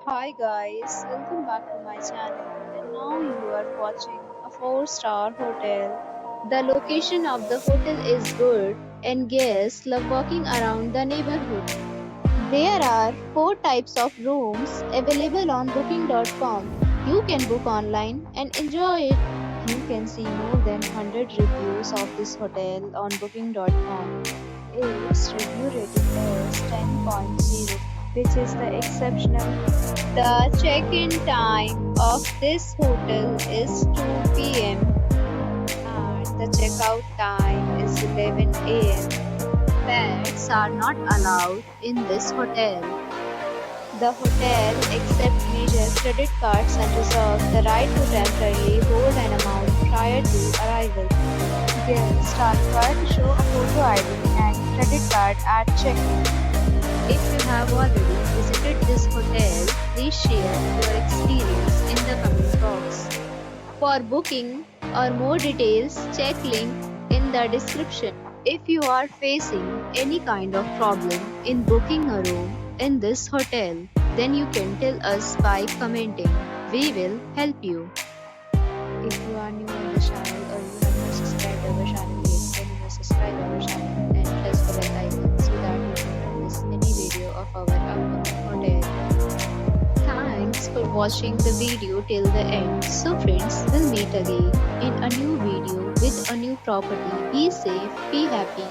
Hi guys, welcome back to my channel and now you are watching a 4-star hotel. The location of the hotel is good and guests love walking around the neighborhood. There are 4 types of rooms available on booking.com. You can book online and enjoy it. You can see more than 100 reviews of this hotel on booking.com. Its review rating is 10.0, which is the exceptional. The check-in time of this hotel is 2 p.m. and the checkout time is 11 a.m. Pets are not allowed in this hotel. The hotel accepts major credit cards and reserves the right to temporarily hold an amount prior to arrival. Guests are required to show a photo ID and credit card at check-in. If you have already visited this hotel, please share your experience in the comment box. For booking or more details, check link in the description. If you are facing any kind of problem in booking a room in this hotel, then you can tell us by commenting. We will help you. If you are new on the channel or you have not subscribed our channel yet, then you must subscribe our channel and press the bell icon so that you don't miss any video of our upcoming hotel. Thanks for watching the video till the end. So friends, we'll meet again in a new video with a new property. Be safe, be happy.